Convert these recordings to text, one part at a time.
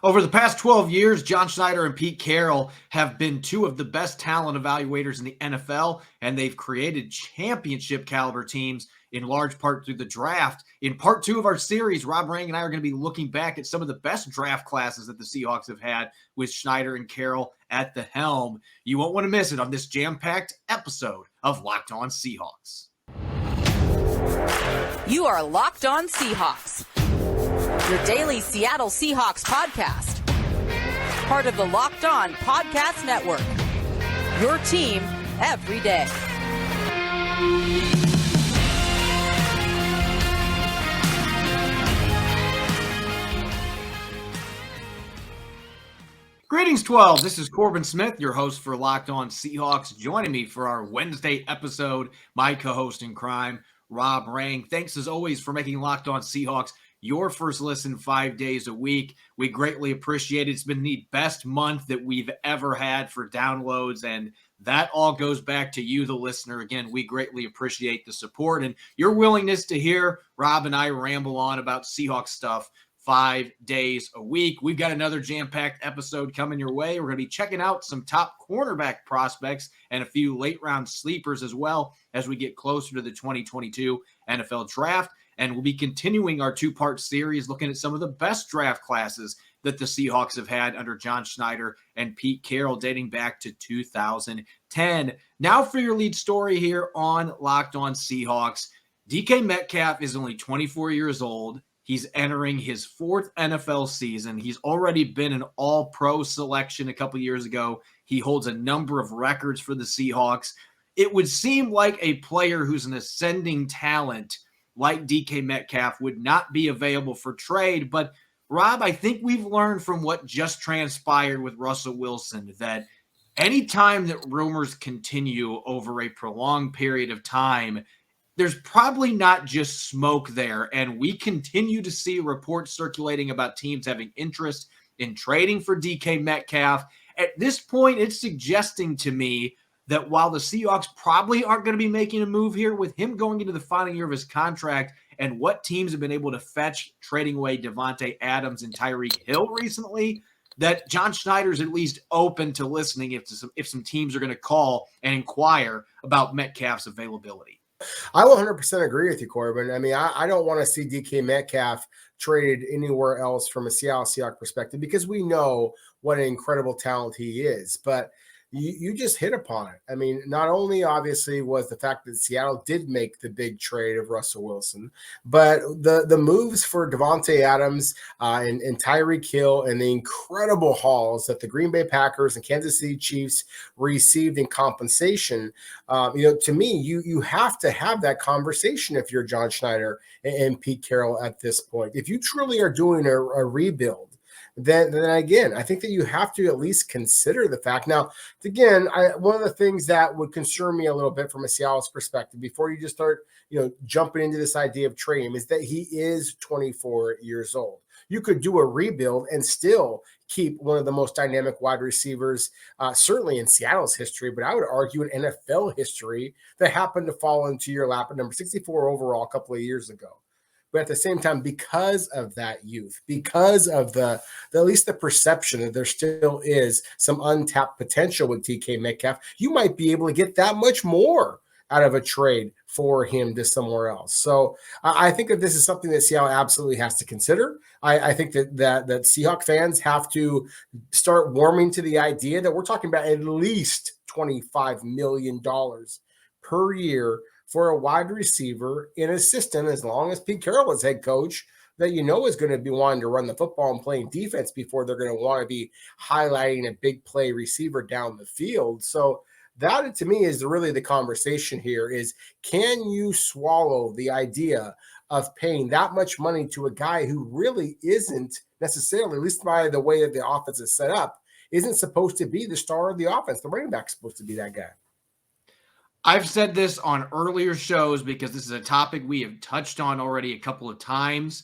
Over the past 12 years, John Schneider and Pete Carroll have been two of the best talent evaluators in the NFL, and they've created championship caliber teams in large part through the draft. In part two of our series, Rob Rang and I are going to be looking back at some of the best draft classes that the Seahawks have had with Schneider and Carroll at the helm. You won't want to miss it on this jam-packed episode of Locked On Seahawks. You are Locked On Seahawks, your daily Seattle Seahawks podcast. Part of the Locked On Podcast Network, your team every day. Greetings, 12. This is Corbin Smith, your host for Locked On Seahawks. Joining me for our Wednesday episode, my co-host in crime, Rob Rang. Thanks, as always, for making Locked On Seahawks your first listen 5 days a week. We greatly appreciate it. It's been the best month that we've ever had for downloads, and that all goes back to you, the listener. Again, we greatly appreciate the support and your willingness to hear Rob and I ramble on about Seahawks stuff 5 days a week. We've got another jam-packed episode coming your way. We're going to be checking out some top cornerback prospects and a few late-round sleepers as well as we get closer to the 2022 NFL Draft. And we'll be continuing our two-part series looking at some of the best draft classes that the Seahawks have had under John Schneider and Pete Carroll dating back to 2010. Now for your lead story here on Locked On Seahawks. DK Metcalf is only 24 years old. He's entering his fourth NFL season. He's already been an all-pro selection a couple years ago. He holds a number of records for the Seahawks. It would seem like a player who's an ascending talent like DK Metcalf would not be available for trade. But, Rob, I think we've learned from what just transpired with Russell Wilson that anytime that rumors continue over a prolonged period of time, there's probably not just smoke there, and we continue to see reports circulating about teams having interest in trading for DK Metcalf. At this point, it's suggesting to me that while the Seahawks probably aren't going to be making a move here with him going into the final year of his contract and what teams have been able to fetch trading away Devontae Adams and Tyreek Hill recently, that John Schneider's at least open to listening if some teams are going to call and inquire about Metcalf's availability. I will 100% agree with you, Corbin. I mean, I don't want to see DK Metcalf traded anywhere else from a Seattle Seahawks perspective because we know what an incredible talent he is. But you just hit upon it. I mean, not only obviously was the fact that Seattle did make the big trade of Russell Wilson, but the moves for Devontae Adams and Tyreek Hill and the incredible hauls that the Green Bay Packers and Kansas City Chiefs received in compensation. To me, you have to have that conversation if you're John Schneider and Pete Carroll at this point. If you truly are doing a rebuild, then again, I think that you have to at least consider the fact. Now, again, one of the things that would concern me a little bit from a Seattle's perspective before you just start, jumping into this idea of trading him is that he is 24 years old. You could do a rebuild and still keep one of the most dynamic wide receivers, certainly in Seattle's history, but I would argue in NFL history that happened to fall into your lap at number 64 overall a couple of years ago. But at the same time, because of that youth, because of at least the perception that there still is some untapped potential with DK Metcalf, you might be able to get that much more out of a trade for him to somewhere else. So I think that this is something that Seattle absolutely has to consider. I think that Seahawks fans have to start warming to the idea that we're talking about at least $25 million per year for a wide receiver in a system, as long as Pete Carroll is head coach, that is going to be wanting to run the football and playing defense before they're going to want to be highlighting a big play receiver down the field. So that, to me, is really the conversation here is, can you swallow the idea of paying that much money to a guy who really isn't necessarily, at least by the way that the offense is set up, isn't supposed to be the star of the offense? The running back's supposed to be that guy. I've said this on earlier shows because this is a topic we have touched on already a couple of times.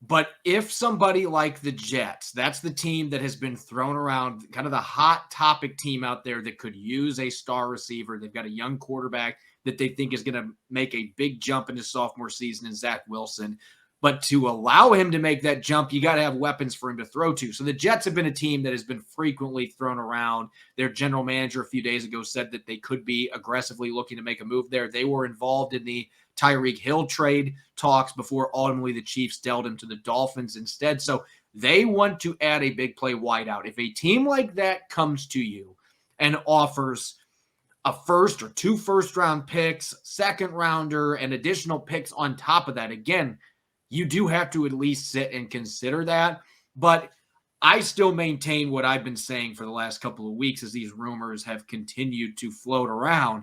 But if somebody like the Jets, that's the team that has been thrown around, kind of the hot topic team out there that could use a star receiver. They've got a young quarterback that they think is going to make a big jump in his sophomore season in Zach Wilson. But to allow him to make that jump, you got to have weapons for him to throw to. So the Jets have been a team that has been frequently thrown around. Their general manager a few days ago said that they could be aggressively looking to make a move there. They were involved in the Tyreek Hill trade talks before ultimately the Chiefs dealt him to the Dolphins instead. So they want to add a big play wideout. If a team like that comes to you and offers a first or 2 first-round picks, second rounder, and additional picks on top of that, again, you do have to at least sit and consider that. But I still maintain what I've been saying for the last couple of weeks as these rumors have continued to float around.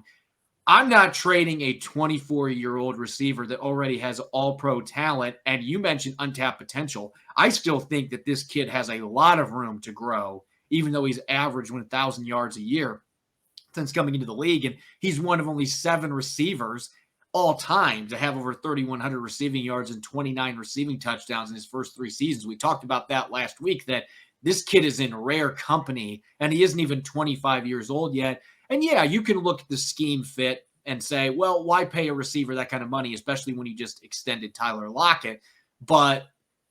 I'm not trading a 24-year-old receiver that already has all-pro talent, and you mentioned untapped potential. I still think that this kid has a lot of room to grow, even though he's averaged 1,000 yards a year since coming into the league, and he's one of only 7 receivers all time to have over 3,100 receiving yards and 29 receiving touchdowns in his first 3 seasons. We talked about that last week, that this kid is in rare company, and he isn't even 25 years old yet. And yeah, you can look at the scheme fit and say, well, why pay a receiver that kind of money, especially when you just extended Tyler Lockett? But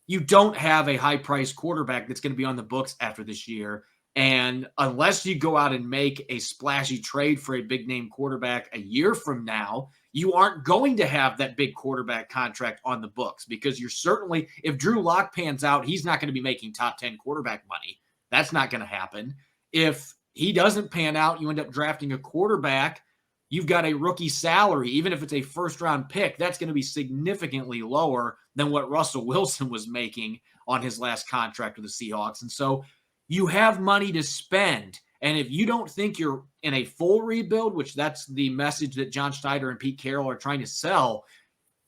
you don't have a high-priced quarterback that's going to be on the books after this year. And unless you go out and make a splashy trade for a big-name quarterback a year from now, you aren't going to have that big quarterback contract on the books, because you're certainly, if Drew Lock pans out, he's not going to be making top 10 quarterback money. That's not going to happen. If he doesn't pan out, you end up drafting a quarterback, you've got a rookie salary. Even if it's a first-round pick, that's going to be significantly lower than what Russell Wilson was making on his last contract with the Seahawks. And so you have money to spend. And if you don't think you're in a full rebuild, which that's the message that John Schneider and Pete Carroll are trying to sell,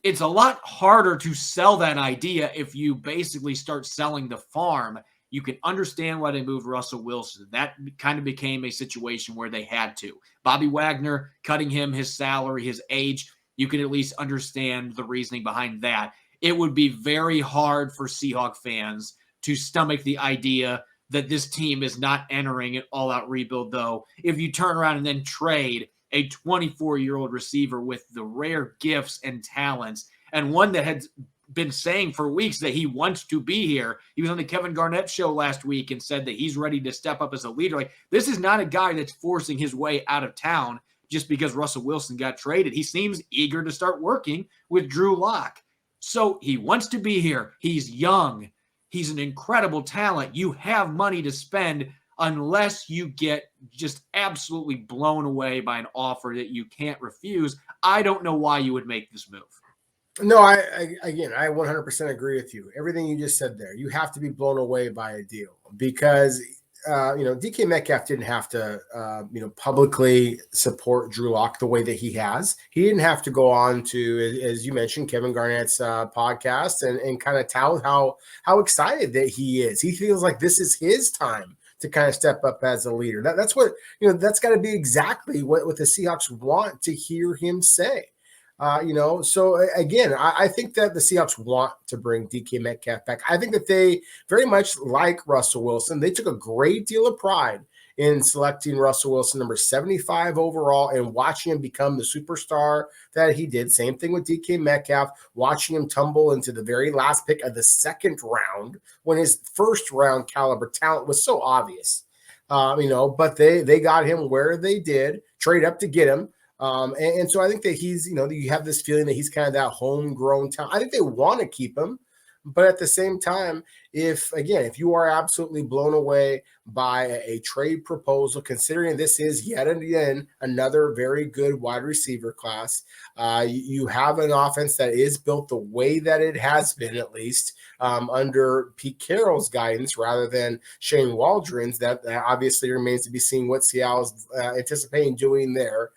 it's a lot harder to sell that idea if you basically start selling the farm. You can understand why they moved Russell Wilson. That kind of became a situation where they had to. Bobby Wagner, cutting him his salary, his age, you can at least understand the reasoning behind that. It would be very hard for Seahawk fans to stomach the idea that this team is not entering an all-out rebuild, though, if you turn around and then trade a 24-year-old receiver with the rare gifts and talents, and one that had been saying for weeks that he wants to be here. He was on the Kevin Garnett show last week and said that he's ready to step up as a leader. Like, this is not a guy that's forcing his way out of town just because Russell Wilson got traded. He seems eager to start working with Drew Lock. So he wants to be here. He's young. He's an incredible talent. You have money to spend unless you get just absolutely blown away by an offer that you can't refuse. I don't know why you would make this move. No, I 100% agree with you. Everything you just said there. You have to be blown away by a deal because, DK Metcalf didn't have to, publicly support Drew Lock the way that he has. He didn't have to go on to, as you mentioned, Kevin Garnett's podcast and kind of tout how excited that he is. He feels like this is his time to kind of step up as a leader. That's what, that's got to be exactly what the Seahawks want to hear him say. So again, I think that the Seahawks want to bring DK Metcalf back. I think that they very much like Russell Wilson. They took a great deal of pride in selecting Russell Wilson, number 75 overall, and watching him become the superstar that he did. Same thing with DK Metcalf, watching him tumble into the very last pick of the second round when his first round caliber talent was so obvious. But they got him where they did, trade up to get him. And so I think that he's, you have this feeling that he's kind of that homegrown talent. I think they want to keep him, but at the same time, if you are absolutely blown away by a trade proposal, considering this is yet again another very good wide receiver class, you have an offense that is built the way that it has been, at least under Pete Carroll's guidance, rather than Shane Waldron's. That obviously remains to be seen what Seattle's anticipating doing there.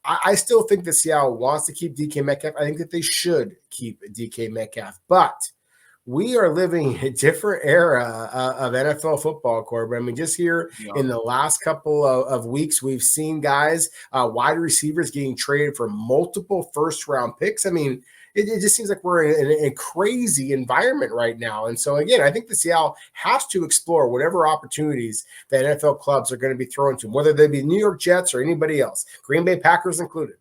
I still think that Seattle wants to keep DK Metcalf. I think that they should keep DK Metcalf. But we are living in a different era of NFL football, Corbin. I mean, just here in the last couple of weeks, we've seen guys, wide receivers getting traded for multiple first-round picks. I mean, it just seems like we're in a crazy environment right now. And so, again, I think the Seattle has to explore whatever opportunities that NFL clubs are going to be thrown to them, whether they be New York Jets or anybody else, Green Bay Packers included.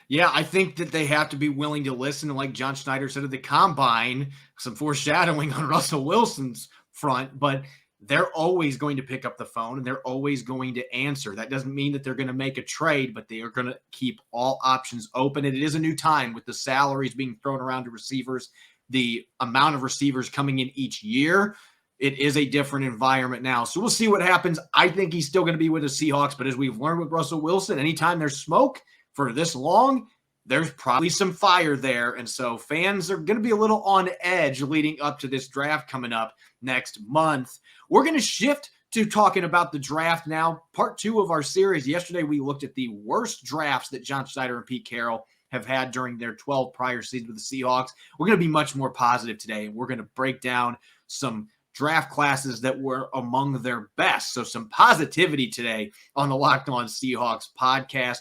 Yeah, I think that they have to be willing to listen. And like John Schneider said at the combine, some foreshadowing on Russell Wilson's front, but they're always going to pick up the phone and they're always going to answer. That doesn't mean that they're going to make a trade, but they are going to keep all options open. And it is a new time with the salaries being thrown around to receivers, the amount of receivers coming in each year. It is a different environment now. So we'll see what happens. I think he's still going to be with the Seahawks, but as we've learned with Russell Wilson, anytime there's smoke for this long, there's probably some fire there. And so fans are going to be a little on edge leading up to this draft coming up next month. We're going to shift to talking about the draft now. Part 2 of our series. Yesterday, we looked at the worst drafts that John Schneider and Pete Carroll have had during their 12 prior seasons with the Seahawks. We're going to be much more positive today. We're going to break down some draft classes that were among their best. So some positivity today on the Locked On Seahawks podcast.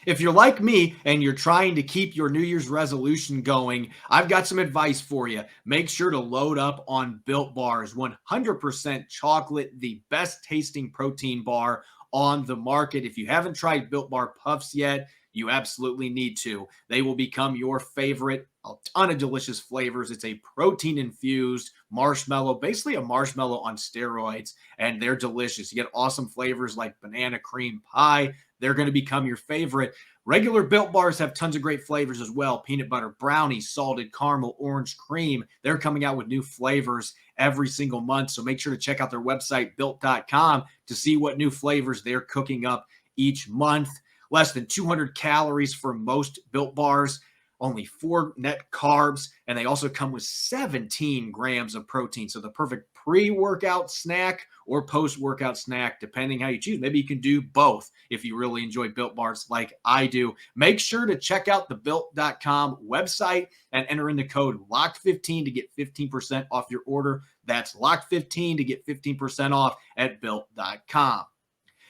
If you're like me and you're trying to keep your New Year's resolution going, I've got some advice for you. Make sure to load up on Built Bars, 100% chocolate, the best tasting protein bar on the market. If you haven't tried Built Bar Puffs yet, you absolutely need to. They will become your favorite. A ton of delicious flavors. It's a protein-infused marshmallow, basically a marshmallow on steroids, and they're delicious. You get awesome flavors like banana cream pie. They're going to become your favorite. Regular Built Bars have tons of great flavors as well. Peanut butter brownie, salted caramel, orange cream. They're coming out with new flavors every single month, so make sure to check out their website, built.com, to see what new flavors they're cooking up each month. Less than 200 calories for most Built Bars, only 4 net carbs, and they also come with 17 grams of protein. So the perfect pre-workout snack or post-workout snack, depending how you choose. Maybe you can do both if you really enjoy Built Bars like I do. Make sure to check out the Built.com website and enter in the code LOCKED15 to get 15% off your order. That's LOCKED15 to get 15% off at Built.com.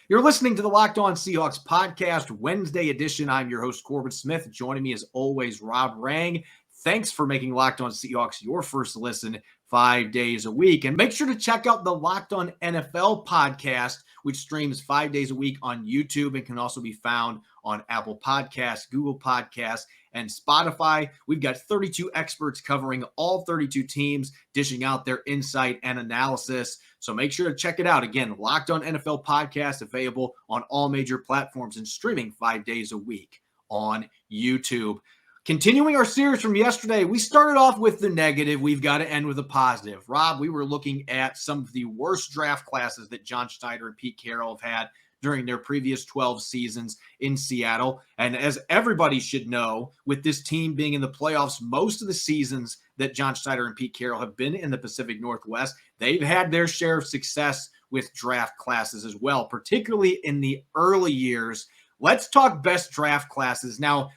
You're listening to the Locked On Seahawks podcast, Wednesday edition. I'm your host, Corbin Smith. Joining me as always, Rob Rang. Thanks for making Locked On Seahawks your first listen 5 days a week. And make sure to check out the Locked On NFL podcast, which streams 5 days a week on YouTube and can also be found on Apple Podcasts, Google Podcasts, and Spotify. We've got 32 experts covering all 32 teams, dishing out their insight and analysis. So make sure to check it out. Again, Locked On NFL podcast available on all major platforms and streaming 5 days a week on YouTube. Continuing our series from yesterday, we started off with the negative. We've got to end with a positive. Rob, we were looking at some of the worst draft classes that John Schneider and Pete Carroll have had during their previous 12 seasons in Seattle. And as everybody should know, with this team being in the playoffs most of the seasons that John Schneider and Pete Carroll have been in the Pacific Northwest, they've had their share of success with draft classes as well, particularly in the early years. Let's talk best draft classes. Now,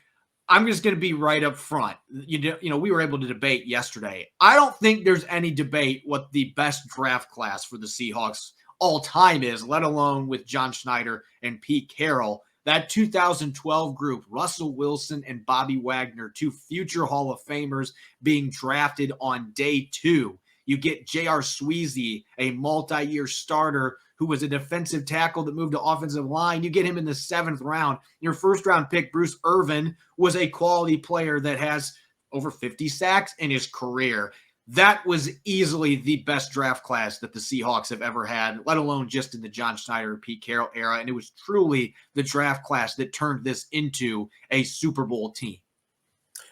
I'm just going to be right up front. You know, we were able to debate yesterday. I don't think there's any debate what the best draft class for the Seahawks all time is, let alone with John Schneider and Pete Carroll. That 2012 group, Russell Wilson and Bobby Wagner, 2 future Hall of Famers being drafted on day 2. You get J.R. Sweezy, a multi-year starter who was a defensive tackle that moved to offensive line. You get him in the 7th round. Your first-round pick, Bruce Irvin, was a quality player that has over 50 sacks in his career. That was easily the best draft class that the Seahawks have ever had, let alone just in the John Schneider and Pete Carroll era. And it was truly the draft class that turned this into a Super Bowl team.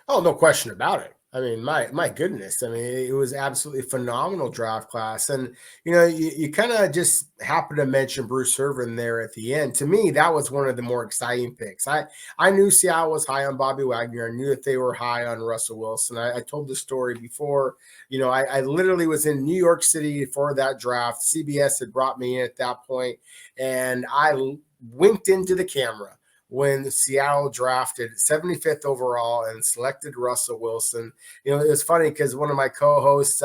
Oh, no question about it. I mean, my goodness. I mean, it was absolutely phenomenal draft class. And, you know, you kind of just happen to mention Bruce Irvin there at the end. To me, that was one of the more exciting picks. I knew Seattle was high on Bobby Wagner. I knew that they were high on Russell Wilson. I told the story before. You know, I literally was in New York City for that draft. CBS had brought me in at that point, and I winked into the camera when Seattle drafted 75th overall and selected Russell Wilson. You know, it was funny because one of my co-hosts,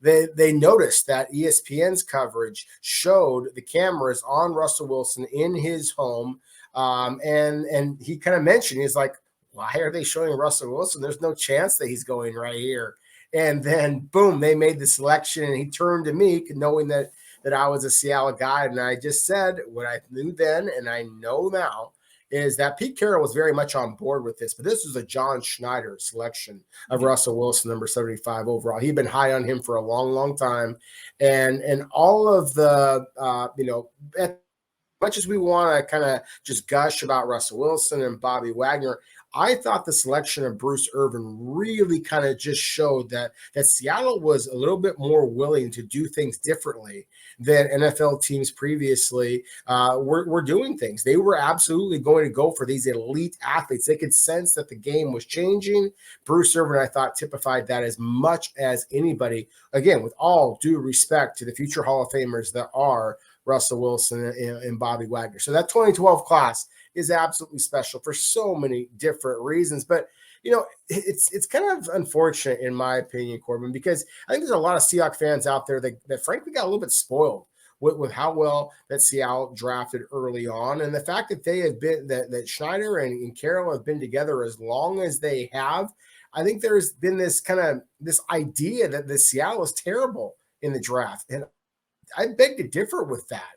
they noticed that ESPN's coverage showed the cameras on Russell Wilson in his home. And he kind of mentioned, he's like, why are they showing Russell Wilson? There's no chance that he's going right here. And then, boom, they made the selection, and he turned to me knowing that I was a Seattle guy. And I just said what I knew then and I know now. is that Pete Carroll was very much on board with this, but this was a John Schneider selection of Russell Wilson, number 75 overall. He'd been high on him for a long, long time. And all of the, as much as we want to kind of just gush about Russell Wilson and Bobby Wagner, I thought the selection of Bruce Irvin really kind of just showed that Seattle was a little bit more willing to do things differently than NFL teams previously were doing things. They were absolutely going to go for these elite athletes. They could sense that the game was changing. Bruce Irvin, I thought, typified that as much as anybody. Again, with all due respect to the future Hall of Famers that are Russell Wilson and Bobby Wagner. So that 2012 class is absolutely special for so many different reasons. But, it's kind of unfortunate, in my opinion, Corbin, because I think there's a lot of Seahawks fans out there that frankly got a little bit spoiled with how well that Seattle drafted early on. And the fact that they have been, that Schneider and Carroll have been together as long as they have, I think there's been this idea that the Seattle is terrible in the draft. And I beg to differ with that.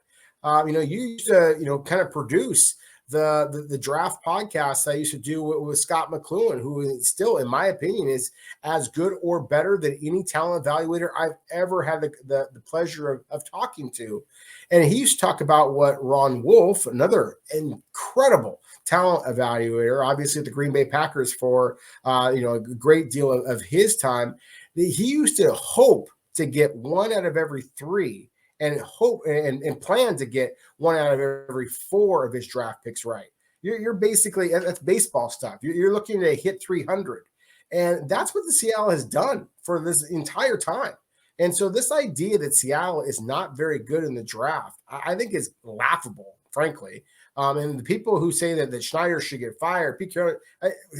You used to, kind of produce the draft podcast I used to do with Scott McLuhan, who is still, in my opinion, is as good or better than any talent evaluator I've ever had the pleasure of talking to. And he used to talk about what Ron Wolf, another incredible talent evaluator, obviously at the Green Bay Packers for, a great deal of his time. He used to hope to get one out of every three and hope and plan to get one out of every four of his draft picks right. You're basically, that's baseball stuff. You're looking to hit 300. And that's what the Seattle has done for this entire time. And so this idea that Seattle is not very good in the draft, I think is laughable, frankly. And the people who say that Schneider should get fired, Pete Carroll,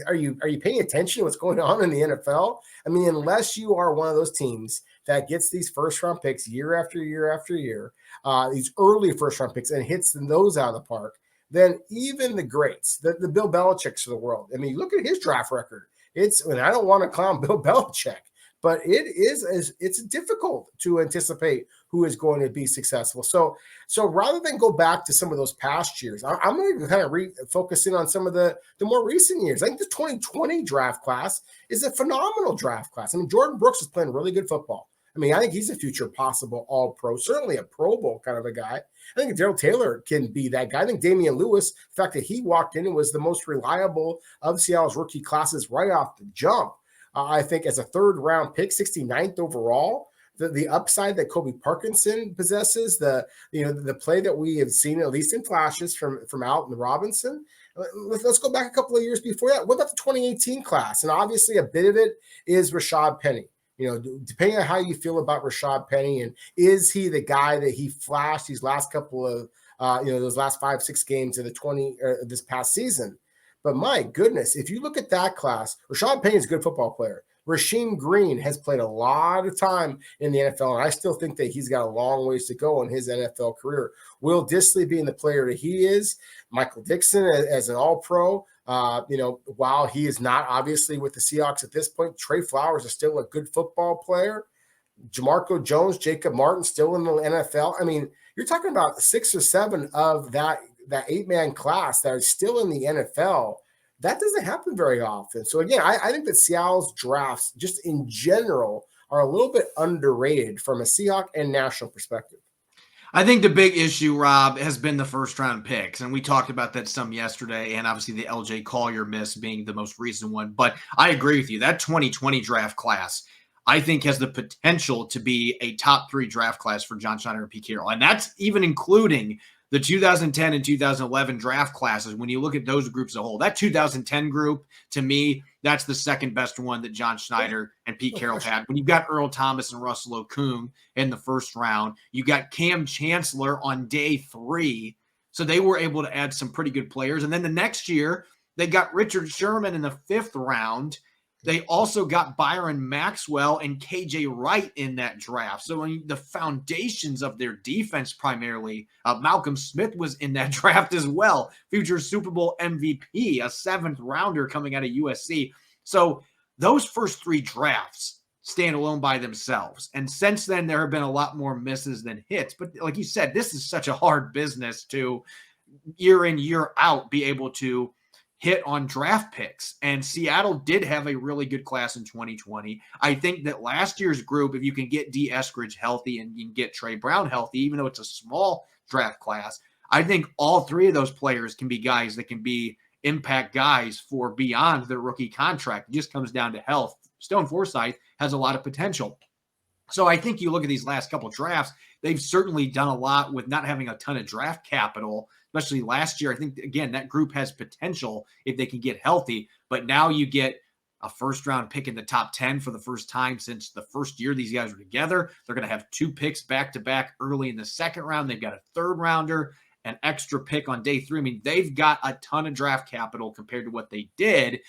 are you paying attention to what's going on in the NFL? I mean, unless you are one of those teams that gets these first-round picks year after year after year, these early first-round picks, and hits those out of the park, then even the greats, the Bill Belichicks of the world, I mean, look at his draft record. And I don't want to clown Bill Belichick, but it's difficult to anticipate who is going to be successful. So rather than go back to some of those past years, I'm going to kind of focus in on some of the more recent years. I think the 2020 draft class is a phenomenal draft class. I mean, Jordan Brooks is playing really good football. I mean, I think he's a future possible All-Pro, certainly a Pro Bowl kind of a guy. I think Darrell Taylor can be that guy. I think Damian Lewis, the fact that he walked in and was the most reliable of Seattle's rookie classes right off the jump. I think as a third-round pick, 69th overall, the upside that Kobe Parkinson possesses, the play that we have seen, at least in flashes, from Alton Robinson. Let's go back a couple of years before that. What about the 2018 class? And obviously a bit of it is Rashad Penny. Depending on how you feel about Rashad Penny, and is he the guy that he flashed these last couple of, those last 5-6 games of this past season? But my goodness, if you look at that class, Rashad Penny is a good football player. Rasheem Green has played a lot of time in the NFL, and I still think that he's got a long ways to go in his NFL career. Will Dissly being the player that he is, Michael Dixon as an All-Pro, while he is not obviously with the Seahawks at this point, Trey Flowers is still a good football player. Jamarco Jones, Jacob Martin still in the NFL. I mean, you're talking about 6 or 7 of that 8-man class that are still in the NFL. That doesn't happen very often. So again, I think that Seattle's drafts just in general are a little bit underrated from a Seahawk and national perspective. I think the big issue, Rob, has been the first-round picks, and we talked about that some yesterday, and obviously the LJ Collier miss being the most recent one. But I agree with you. That 2020 draft class, I think, has the potential to be a top 3 draft class for John Schneider and Pete Carroll, and that's even including the 2010 and 2011 draft classes. When you look at those groups as a whole, that 2010 group, to me, that's the second best one that John Schneider and Pete Carroll had. When you've got Earl Thomas and Russell Okung in the first round, you got Cam Chancellor on day 3. So they were able to add some pretty good players. And then the next year, they got Richard Sherman in the 5th round. They also got Byron Maxwell and KJ Wright in that draft. So the foundations of their defense primarily, Malcolm Smith was in that draft as well. Future Super Bowl MVP, a 7th rounder coming out of USC. So those first 3 drafts stand alone by themselves. And since then, there have been a lot more misses than hits. But like you said, this is such a hard business to year in, year out, be able to hit on draft picks. And Seattle did have a really good class in 2020. I think that last year's group, if you can get D. Eskridge healthy and you can get Trey Brown healthy, even though it's a small draft class, I think all three of those players can be guys that can be impact guys for beyond their rookie contract. It just comes down to health. Stone Forsythe has a lot of potential. So I think you look at these last couple drafts, they've certainly done a lot with not having a ton of draft capital, especially last year. I think, again, that group has potential if they can get healthy. But now you get a first-round pick in the top 10 for the first time since the first year these guys were together. They're going to have 2 picks back-to-back early in the second round. They've got a third-rounder, an extra pick on day 3. I mean, they've got a ton of draft capital compared to what they did.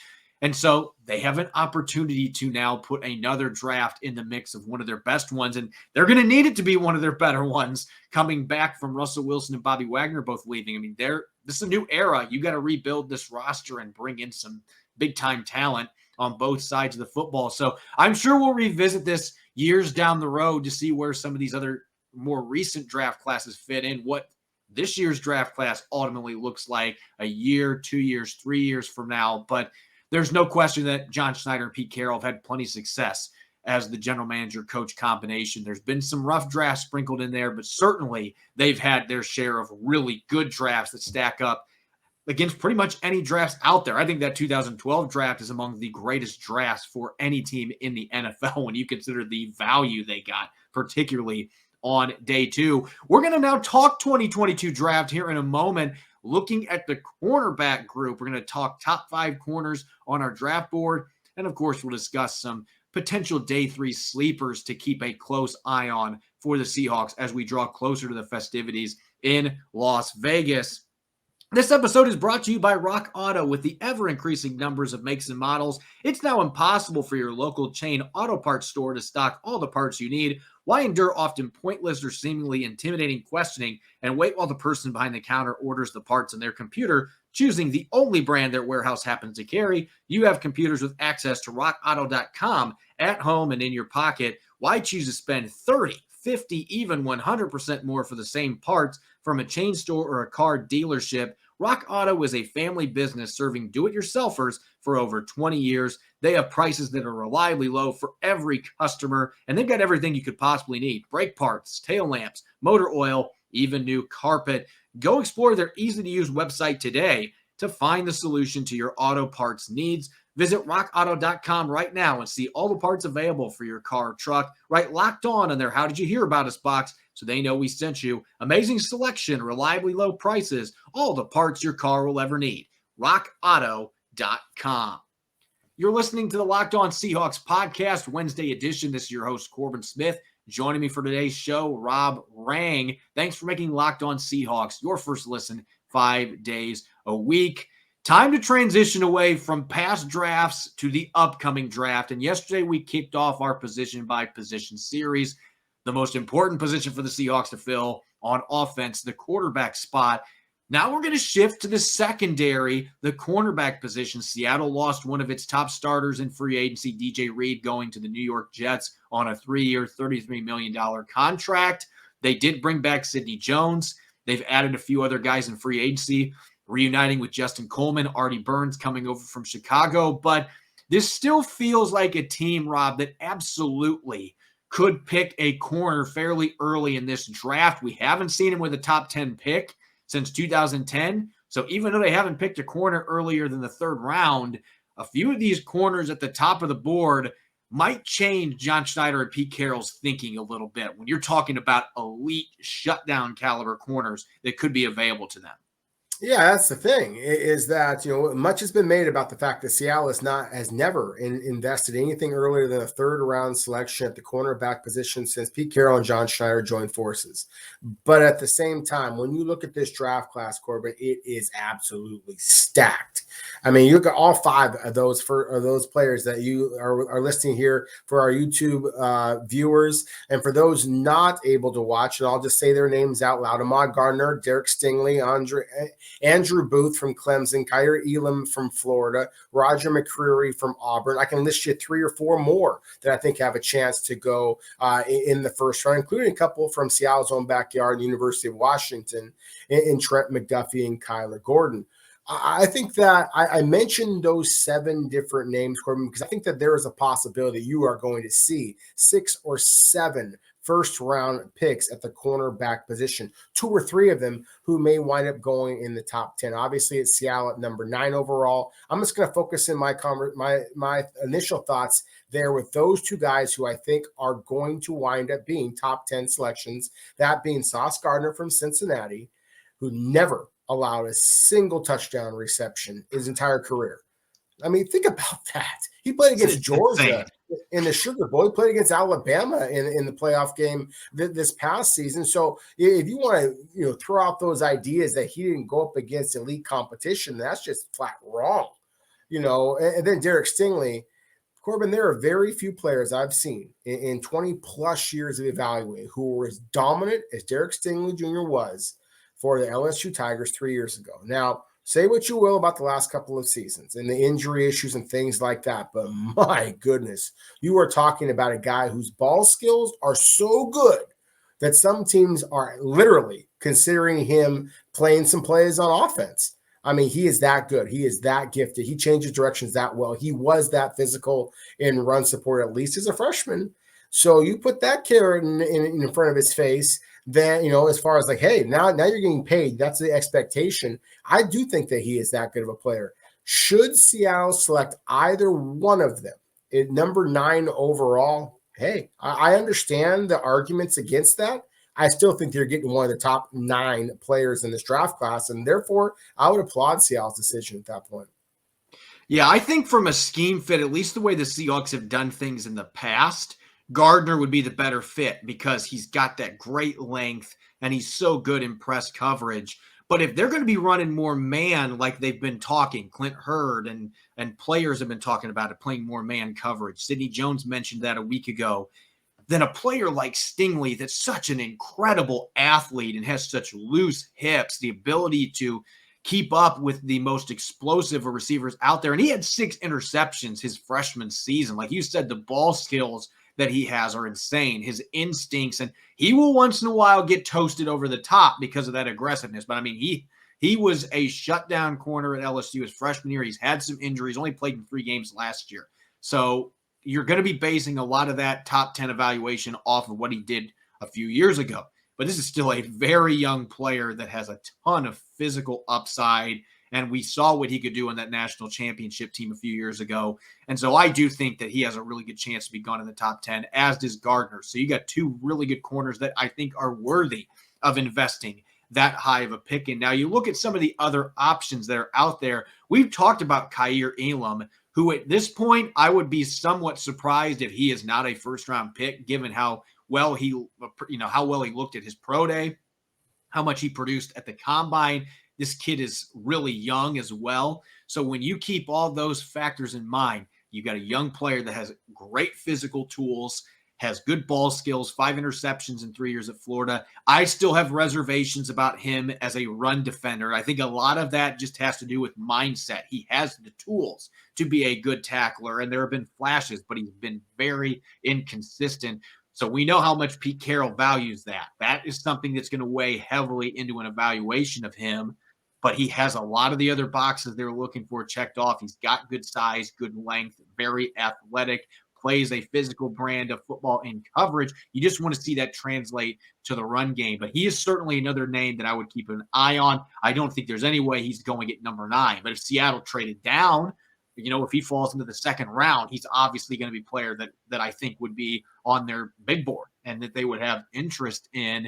And so they have an opportunity to now put another draft in the mix of one of their best ones. And they're going to need it to be one of their better ones coming back from Russell Wilson and Bobby Wagner both leaving. I mean, this is a new era. You got to rebuild this roster and bring in some big-time talent on both sides of the football. So I'm sure we'll revisit this years down the road to see where some of these other more recent draft classes fit in, what this year's draft class ultimately looks like a year, 2 years, 3 years from now. But there's no question that John Schneider and Pete Carroll have had plenty of success as the general manager coach combination. There's been some rough drafts sprinkled in there, but certainly they've had their share of really good drafts that stack up against pretty much any drafts out there. I think that 2012 draft is among the greatest drafts for any team in the NFL when you consider the value they got, particularly on day 2. We're going to now talk 2022 draft here in a moment. Looking at the cornerback group, we're going to talk top 5 corners on our draft board. And of course, we'll discuss some potential day 3 sleepers to keep a close eye on for the Seahawks as we draw closer to the festivities in Las Vegas. This episode is brought to you by Rock Auto. With the ever-increasing numbers of makes and models, it's now impossible for your local chain auto parts store to stock all the parts you need. Why endure often pointless or seemingly intimidating questioning and wait while the person behind the counter orders the parts on their computer, choosing the only brand their warehouse happens to carry? You have computers with access to rockauto.com at home and in your pocket. Why choose to spend 30, 50, even 100% more for the same parts from a chain store or a car dealership? Rock Auto is a family business serving do-it-yourselfers for over 20 years. They have prices that are reliably low for every customer, and they've got everything you could possibly need: brake parts, tail lamps, motor oil, even new carpet. Go explore their easy-to-use website today to find the solution to your auto parts needs. Visit rockauto.com right now and see all the parts available for your car or truck. Right, Locked On their How Did You Hear About Us box so they know we sent you. Amazing selection, reliably low prices, all the parts your car will ever need. rockauto.com. You're listening to the Locked On Seahawks podcast, Wednesday edition. This is your host, Corbin Smith. Joining me for today's show, Rob Rang. Thanks for making Locked On Seahawks your first listen 5 days a week. Time to transition away from past drafts to the upcoming draft. And yesterday we kicked off our position by position series. The most important position for the Seahawks to fill on offense, the quarterback spot. Now we're going to shift to the secondary, the cornerback position. Seattle lost one of its top starters in free agency, DJ Reed, going to the New York Jets on a 3-year, $33 million contract. They did bring back Sidney Jones. They've added a few other guys in free agency, reuniting with Justin Coleman, Artie Burns coming over from Chicago. But this still feels like a team, Rob, that absolutely could pick a corner fairly early in this draft. We haven't seen him with a top 10 pick since 2010. So even though they haven't picked a corner earlier than the 3rd round, a few of these corners at the top of the board might change John Schneider and Pete Carroll's thinking a little bit when you're talking about elite shutdown caliber corners that could be available to them. Yeah, that's the thing, is that, much has been made about the fact that Seattle has never invested anything earlier than a 3rd round selection at the cornerback position since Pete Carroll and John Schneider joined forces. But at the same time, when you look at this draft class, Corbin, it is absolutely stacked. I mean, you look at all 5 of those players that you are listing here for our YouTube viewers. And for those not able to watch, and I'll just say their names out loud: Ahmad Gardner, Derek Stingley, Andrew Booth from Clemson, Kyer Elam from Florida, Roger McCreary from Auburn. I can list you 3 or 4 more that I think have a chance to go in the first round, including a couple from Seattle's own backyard, the University of Washington, in Trent McDuffie and Kyler Gordon. I think that I mentioned those 7 different names, Corbin, because I think that there is a possibility you are going to see 6 or 7 first-round picks at the cornerback position, 2 or 3 of them who may wind up going in the top 10. Obviously, it's Seattle at number 9 overall. I'm just going to focus in my initial thoughts there with those 2 guys who I think are going to wind up being top 10 selections, that being Sauce Gardner from Cincinnati, who never allowed a single touchdown reception his entire career. I mean, think about that. He played against Georgia in the Sugar Bowl. He played against Alabama in the playoff game this past season. So if you want to throw out those ideas that he didn't go up against elite competition, that's just flat wrong. And then Derek Stingley, Corbin, there are very few players I've seen in 20-plus years of evaluating who were as dominant as Derek Stingley Jr. was for the LSU Tigers 3 years ago. Now, say what you will about the last couple of seasons and the injury issues and things like that, but my goodness, you are talking about a guy whose ball skills are so good that some teams are literally considering him playing some plays on offense. I mean, he is that good. He is that gifted. He changes directions that well. He was that physical in run support, at least as a freshman. So you put that carrot in front of his face, then, as far as like, hey, now you're getting paid. That's the expectation. I do think that he is that good of a player. Should Seattle select either one of them at number 9 overall, hey, I understand the arguments against that. I still think they're getting one of the top 9 players in this draft class, and therefore I would applaud Seattle's decision at that point. Yeah, I think from a scheme fit, at least the way the Seahawks have done things in the past, Gardner would be the better fit because he's got that great length and he's so good in press coverage. But if they're going to be running more man like they've been talking, Clint Hurd and players have been talking about it, playing more man coverage. Sidney Jones mentioned that a week ago. Then a player like Stingley that's such an incredible athlete and has such loose hips, the ability to keep up with the most explosive of receivers out there. And he had 6 interceptions his freshman season. Like you said, the ball skills that he has are insane, his instincts, and he will once in a while get toasted over the top because of that aggressiveness. But I mean, he was a shutdown corner at LSU his freshman year. He's had some injuries, only played in 3 games last year. So you're going to be basing a lot of that top 10 evaluation off of what he did a few years ago. But this is still a very young player that has a ton of physical upside. And we saw what he could do on that national championship team a few years ago. And so I do think that he has a really good chance to be gone in the top 10, as does Gardner. So you got 2 really good corners that I think are worthy of investing that high of a pick in. Now you look at some of the other options that are out there. We've talked about Kyer Elam, who at this point I would be somewhat surprised if he is not a first-round pick, given how well he looked at his pro day, how much he produced at the combine. This kid is really young as well. So when you keep all those factors in mind, you got a young player that has great physical tools, has good ball skills, 5 interceptions in 3 years at Florida. I still have reservations about him as a run defender. I think a lot of that just has to do with mindset. He has the tools to be a good tackler, and there have been flashes, but he's been very inconsistent. So we know how much Pete Carroll values that. That is something that's going to weigh heavily into an evaluation of him. But he has a lot of the other boxes they're looking for checked off. He's got good size, good length, very athletic, plays a physical brand of football in coverage. You just want to see that translate to the run game. But he is certainly another name that I would keep an eye on. I don't think there's any way he's going at number 9. But if Seattle traded down, if he falls into the second round, he's obviously going to be a player that I think would be on their big board and that they would have interest in.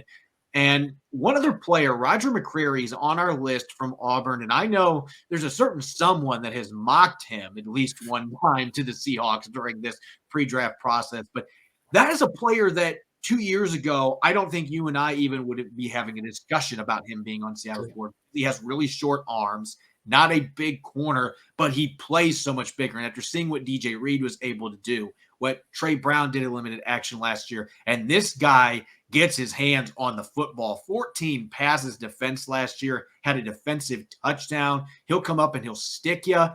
And one other player, Roger McCreary, is on our list from Auburn. And I know there's a certain someone that has mocked him at least one time to the Seahawks during this pre-draft process. But that is a player that 2 years ago, I don't think you and I even would be having a discussion about him being on Seattle's board. He has really short arms, not a big corner, but he plays so much bigger. And after seeing what DJ Reed was able to do, what Trey Brown did in limited action last year. And this guy gets his hands on the football. 14 passes defense last year, had a defensive touchdown. He'll come up and he'll stick you.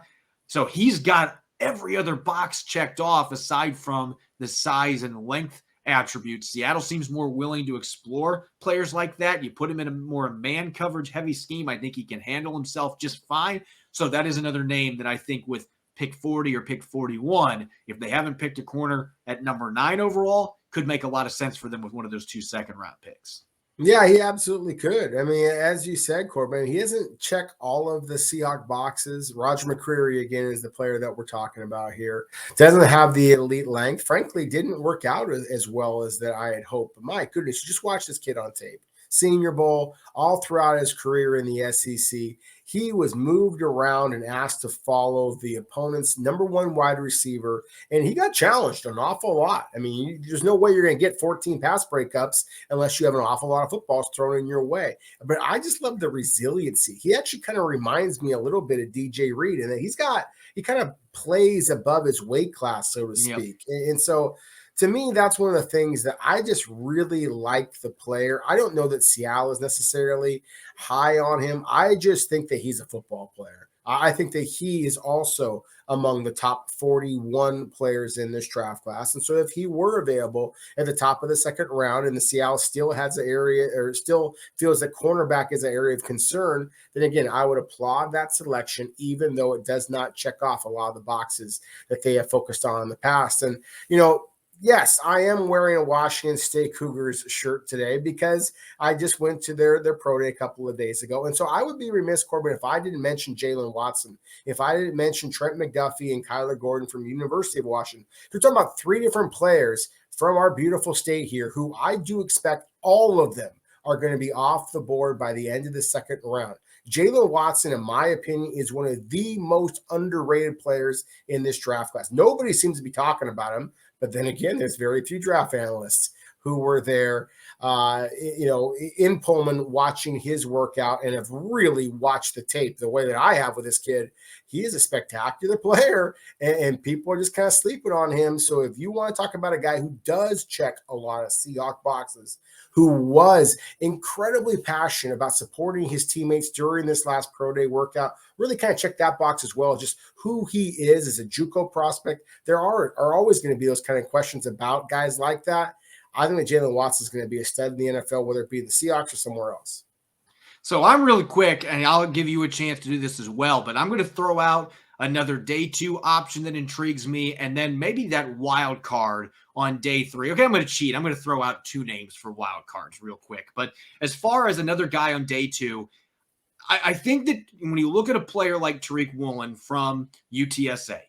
So he's got every other box checked off aside from the size and length attributes. Seattle seems more willing to explore players like that. You put him in a more man coverage heavy scheme, I think he can handle himself just fine. So that is another name that I think with pick 40 or pick 41, if they haven't picked a corner at number 9 overall, could make a lot of sense for them with one of those 2 second-round picks. Yeah, he absolutely could. I mean, as you said, Corbin, he doesn't check all of the Seahawk boxes. Roger McCreary, again, is the player that we're talking about here. Doesn't have the elite length. Frankly, didn't work out as well as that I had hoped. But my goodness, you just watch this kid on tape. Senior Bowl, all throughout his career in the SEC. He was moved around and asked to follow the opponent's number 1 wide receiver, and he got challenged an awful lot. I mean, there's no way you're going to get 14 pass breakups unless you have an awful lot of footballs thrown in your way. But I just love the resiliency. He actually kind of reminds me a little bit of DJ Reed, and that he kind of plays above his weight class, so to speak. Yep. And so, to me, that's one of the things that I just really like the player. I don't know that Seattle is necessarily high on him. I just think that he's a football player. I think that he is also among the top 41 players in this draft class. And so if he were available at the top of the second round and the Seattle still has an area or still feels that cornerback is an area of concern, then again, I would applaud that selection, even though it does not check off a lot of the boxes that they have focused on in the past. And, yes, I am wearing a Washington State Cougars shirt today because I just went to their pro day a couple of days ago. And so I would be remiss, Corbin, if I didn't mention Jalen Watson, if I didn't mention Trent McDuffie and Kyler Gordon from University of Washington. We're talking about 3 different players from our beautiful state here who I do expect all of them are going to be off the board by the end of the second round. Jalen Watson, in my opinion, is one of the most underrated players in this draft class. Nobody seems to be talking about him. But then again, there's very few draft analysts who were there, in Pullman watching his workout and have really watched the tape the way that I have with this kid. He is a spectacular player, and people are just kind of sleeping on him. So if you want to talk about a guy who does check a lot of Seahawk boxes, who was incredibly passionate about supporting his teammates during this last pro day workout, really kind of check that box as well, just who he is as a JUCO prospect. There are always going to be those kind of questions about guys like that. I think that Jalen Watson is going to be a stud in the NFL, whether it be the Seahawks or somewhere else. So I'm really quick, and I'll give you a chance to do this as well, but I'm going to throw out another day 2 option that intrigues me, and then maybe that wild card on day 3. Okay, I'm going to cheat. I'm going to throw out 2 names for wild cards real quick. But as far as another guy on day 2, I think that when you look at a player like Tariq Woolen from UTSA,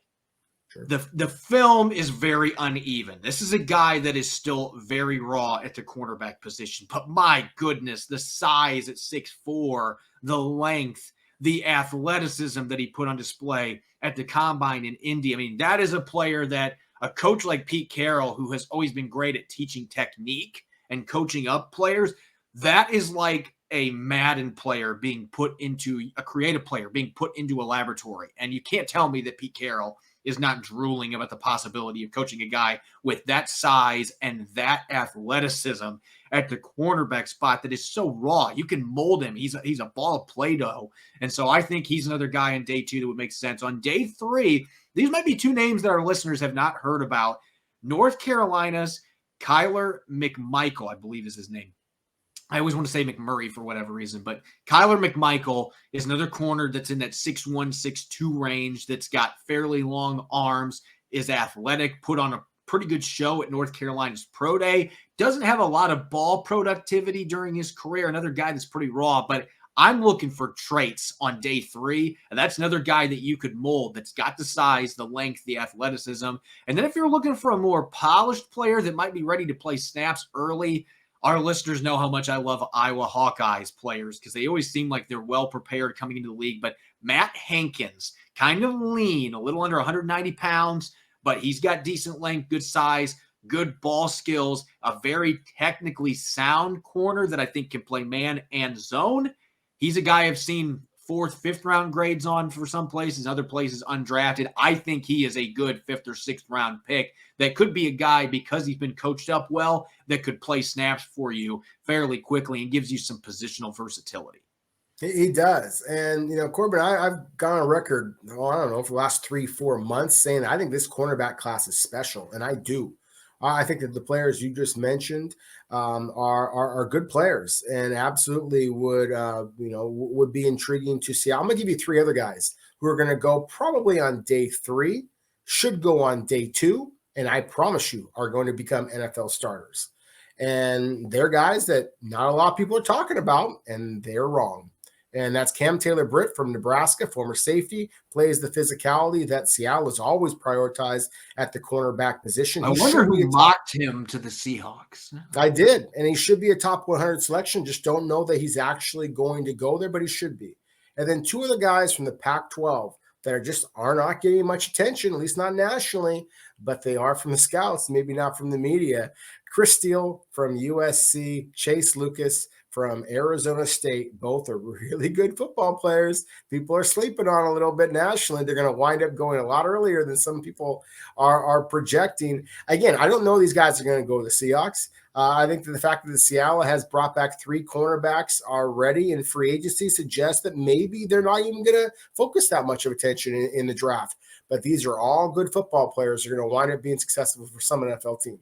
sure, the film is very uneven. This is a guy that is still very raw at the cornerback position. But my goodness, the size at 6'4", the length, the athleticism that he put on display at the combine in Indy. I mean, that is a player that a coach like Pete Carroll, who has always been great at teaching technique and coaching up players, that is like a Madden player being put into a creative player being put into a laboratory. And you can't tell me that Pete Carroll is not drooling about the possibility of coaching a guy with that size and that athleticism at the cornerback spot that is so raw. You can mold him. He's a ball of Play-Doh. And so I think he's another guy on day 2 that would make sense. On day 3, these might be 2 names that our listeners have not heard about. North Carolina's Kyler McMichael, I believe is his name. I always want to say McMurray for whatever reason, but Kyler McMichael is another corner that's in that 6'1", 6'2" range, that's got fairly long arms, is athletic, put on a pretty good show at North Carolina's pro day, doesn't have a lot of ball productivity during his career, another guy that's pretty raw, but I'm looking for traits on day 3, and that's another guy that you could mold that's got the size, the length, the athleticism. And then if you're looking for a more polished player that might be ready to play snaps early, our listeners know how much I love Iowa Hawkeyes players because they always seem like they're well prepared coming into the league. But Matt Hankins, kind of lean, a little under 190 pounds, but he's got decent length, good size, good ball skills, a very technically sound corner that I think can play man and zone. He's a guy I've seen fourth, fifth round grades on for some places, other places undrafted. I think he is a good fifth or sixth round pick that could be a guy, because he's been coached up well, that could play snaps for you fairly quickly and gives you some positional versatility. He does. And, Corbin, I've gone on record, I don't know, for the last 3-4 months saying I think this cornerback class is special. And I do. I think that the players you just mentioned are good players and absolutely would be intriguing to see. I'm going to give you 3 other guys who are going to go probably on day 3, should go on day 2, and I promise you are going to become NFL starters. And they're guys that not a lot of people are talking about, and they're wrong. And that's Cam Taylor-Britt from Nebraska, former safety, plays the physicality that Seattle has always prioritized at the cornerback position. I wonder who mocked him to the Seahawks. I did, and he should be a top 100 selection. Just don't know that he's actually going to go there, but he should be. And then 2 of the guys from the Pac-12 that are not getting much attention, at least not nationally, but they are from the scouts, maybe not from the media. Chris Steele from USC, Chase Lucas from Arizona State. Both are really good football players. People are sleeping on a little bit nationally. They're going to wind up going a lot earlier than some people are projecting. Again, I don't know these guys are going to go to the Seahawks. I think that the fact that the Seattle has brought back 3 cornerbacks already in free agency suggests that maybe they're not even going to focus that much of attention in the draft. But these are all good football players who are going to wind up being successful for some NFL team.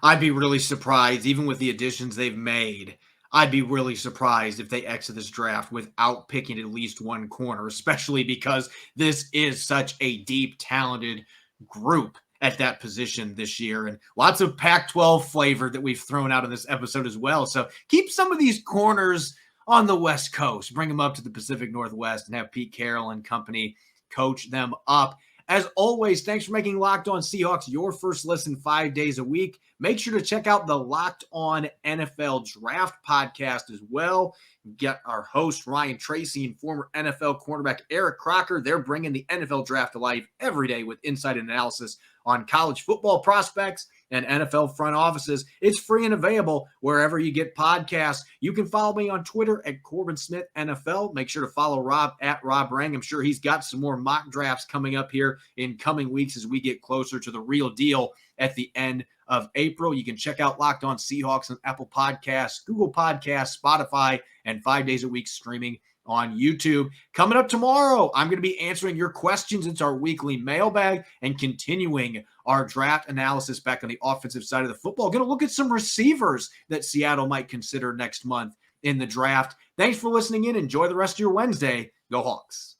I'd be really surprised, even with the additions they've made, I'd be really surprised if they exit this draft without picking at least one corner, especially because this is such a deep, talented group at that position this year, and lots of Pac-12 flavor that we've thrown out in this episode as well. So keep some of these corners on the West Coast, bring them up to the Pacific Northwest, and have Pete Carroll and company coach them up. As always, thanks for making Locked On Seahawks your first listen 5 days a week. Make sure to check out the Locked On NFL Draft podcast as well. Get our host, Ryan Tracy, and former NFL cornerback Eric Crocker. They're bringing the NFL Draft to life every day with insight and analysis on college football prospects and NFL front offices. It's free and available wherever you get podcasts. You can follow me on Twitter at Corbin Smith NFL. Make sure to follow Rob at Rob Rang. I'm sure he's got some more mock drafts coming up here in coming weeks as we get closer to the real deal at the end of April. You can check out Locked On Seahawks on Apple Podcasts, Google Podcasts, Spotify, and 5 days a week streaming on YouTube. Coming up tomorrow, I'm going to be answering your questions. It's our weekly mailbag and continuing our draft analysis back on the offensive side of the football. Going to look at some receivers that Seattle might consider next month in the draft. Thanks for listening in. Enjoy the rest of your Wednesday. Go Hawks.